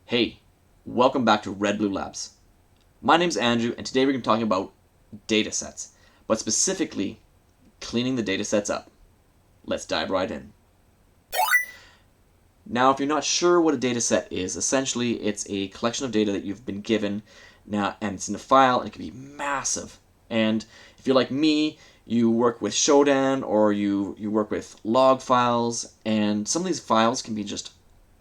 Hey, welcome back to Red Blue Labs. My name's Andrew, and today we're going to be talking about datasets, but specifically cleaning the datasets up. Let's dive right in. Now, if you're not sure what a dataset is, essentially it's a collection of data that you've been given now, and it's in a file, and it can be massive. And if you're like me, you work with Shodan or you work with log files, and some of these files can be just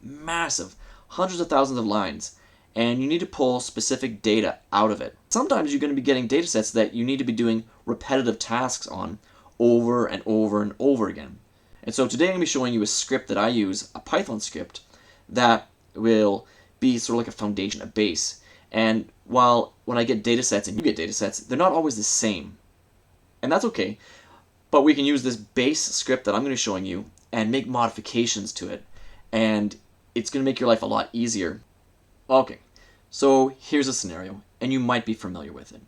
massive, hundreds of thousands of lines, and you need to pull specific data out of it. Sometimes you're going to be getting data sets that you need to be doing repetitive tasks on over and over and over again. And so today I'm going to be showing you a script that I use, a Python script, that will be sort of like a foundation, a base. And when I get data sets and you get data sets, they're not always the same. And that's okay. But we can use this base script that I'm going to be showing you and make modifications to it. And it's going to make your life a lot easier. Okay, so here's a scenario, and you might be familiar with it.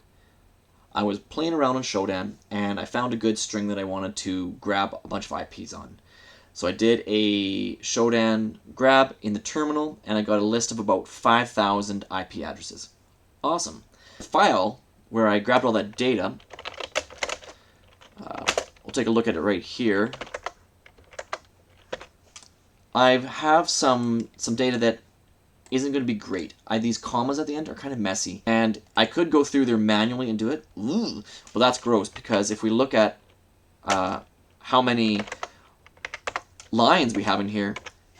I was playing around on Shodan, and I found a good string that I wanted to grab a bunch of IPs on. So I did a Shodan grab in the terminal, and I got a list of about 5,000 IP addresses. Awesome. The file where I grabbed all that data, we'll take a look at it right here. I have some data that isn't going to be great. These commas at the end are kind of messy, and I could go through there manually and do it. Well, that's gross, because if we look at how many lines we have in here,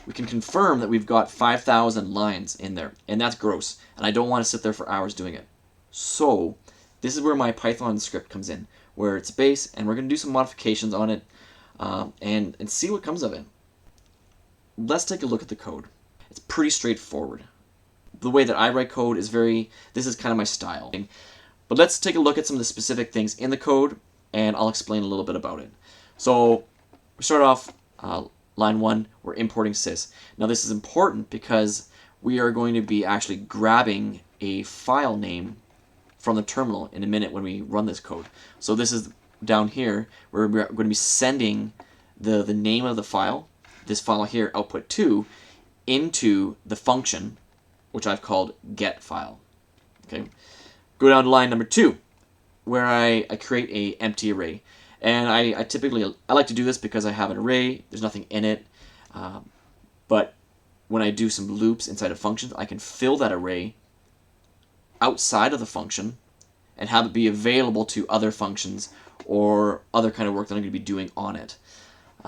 we can confirm that we've got 5,000 lines in there, and that's gross, and I don't want to sit there for hours doing it. So this is where my Python script comes in, where it's a base, and we're going to do some modifications on it and see what comes of it. Let's take a look at the code. It's pretty straightforward. The way that I write code is this is kind of my style. But let's take a look at some of the specific things in the code, and I'll explain a little bit about it. So we start off line 1, we're importing sys. Now this is important because we are going to be actually grabbing a file name from the terminal in a minute when we run this code. So this is down here where we're going to be sending the name of the file, this file here, output 2, into the function, which I've called getFile. Okay, go down to line number 2, where I create a empty array, and I like to do this because I have an array. There's nothing in it, but when I do some loops inside of functions, I can fill that array outside of the function and have it be available to other functions or other kind of work that I'm going to be doing on it.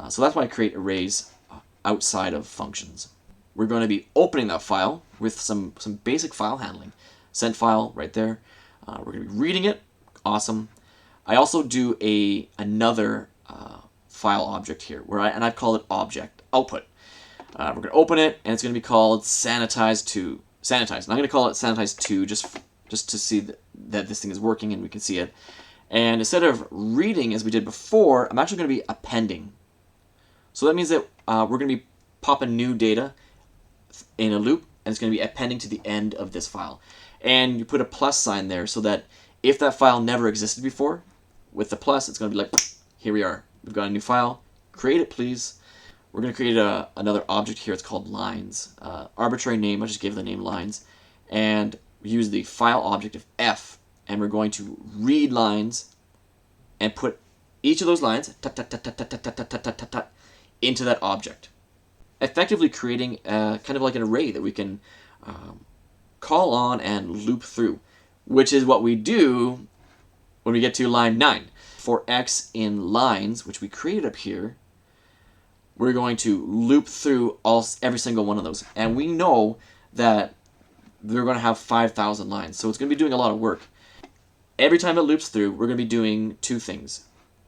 So that's why I create arrays outside of functions. We're going to be opening that file with some basic file handling. Sent file right there. We're going to be reading it. Awesome. I also do another file object here, I've called it object output. We're going to open it, and it's going to be called sanitize2. Sanitize. And I'm going to call it sanitize2 just to see that this thing is working and we can see it. And instead of reading as we did before, I'm actually going to be appending. So that means that we're going to be popping new data in a loop, and it's going to be appending to the end of this file. And you put a plus sign there so that if that file never existed before, with the plus, it's going to be like, here we are. We've got a new file. Create it, please. We're going to create another object here. It's called lines. Arbitrary name. I just gave the name lines. And we use the file object of f, and we're going to read lines and put each of those lines into that object, effectively creating kind of like an array that we can call on and loop through, which is what we do when we get to line 9. For x in lines, which we created up here, we're going to loop through every single one of those. And we know that they're going to have 5,000 lines, so it's going to be doing a lot of work. Every time it loops through, we're going to be doing two things.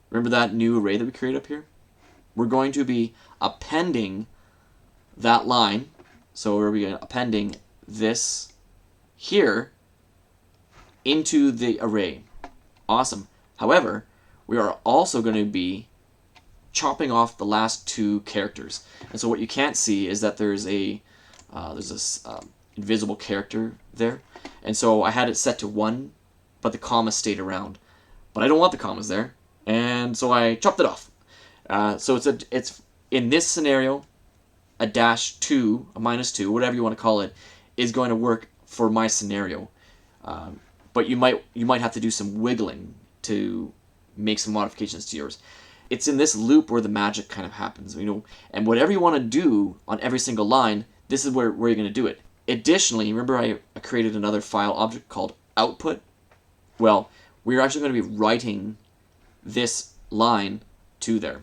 Remember that new array that we created up here? We're going to be appending that line. So we're going to be appending this here into the array. Awesome. However, we are also going to be chopping off the last 2 characters. And so what you can't see is that there's this invisible character there. And so I had it set to 1, but the comma stayed around. But I don't want the commas there, and so I chopped it off. So it's in this scenario, a -2, a -2, whatever you want to call it, is going to work for my scenario. But you might have to do some wiggling to make some modifications to yours. It's in this loop where the magic kind of happens, and whatever you want to do on every single line, this is where you're going to do it. Additionally, remember I created another file object called output? Well, we're actually going to be writing this line to there.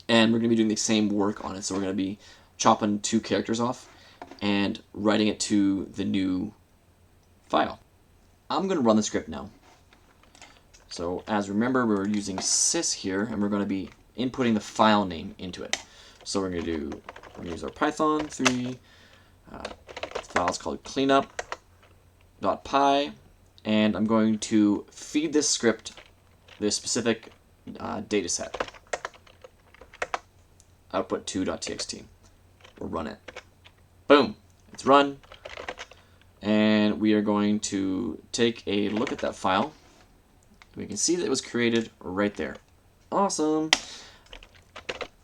And we're going to be doing the same work on it. So we're going to be chopping 2 characters off and writing it to the new file. I'm going to run the script now. So as remember, we're using sys here, and we're going to be inputting the file name into it. So we're going to use our Python 3 files called cleanup.py, and I'm going to feed this script this specific dataset, output2.txt. We'll run it. Boom, it's run, and we are going to take a look at that file. We can see that it was created right there. Awesome.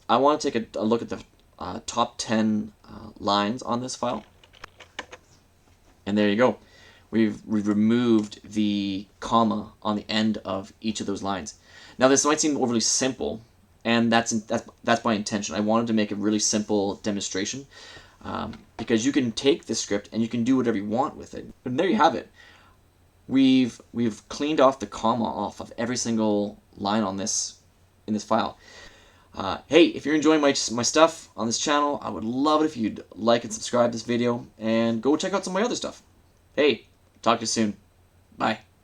I want to take a look at the top 10 lines on this file. And there you go. We've removed the comma on the end of each of those lines. Now this might seem overly simple, and that's by intention. I wanted to make a really simple demonstration because you can take this script and you can do whatever you want with it. And there you have it. We've cleaned off the comma off of every single line on this in this file. Hey, if you're enjoying my stuff on this channel, I would love it if you'd like and subscribe this video and go check out some of my other stuff. Hey, talk to you soon. Bye.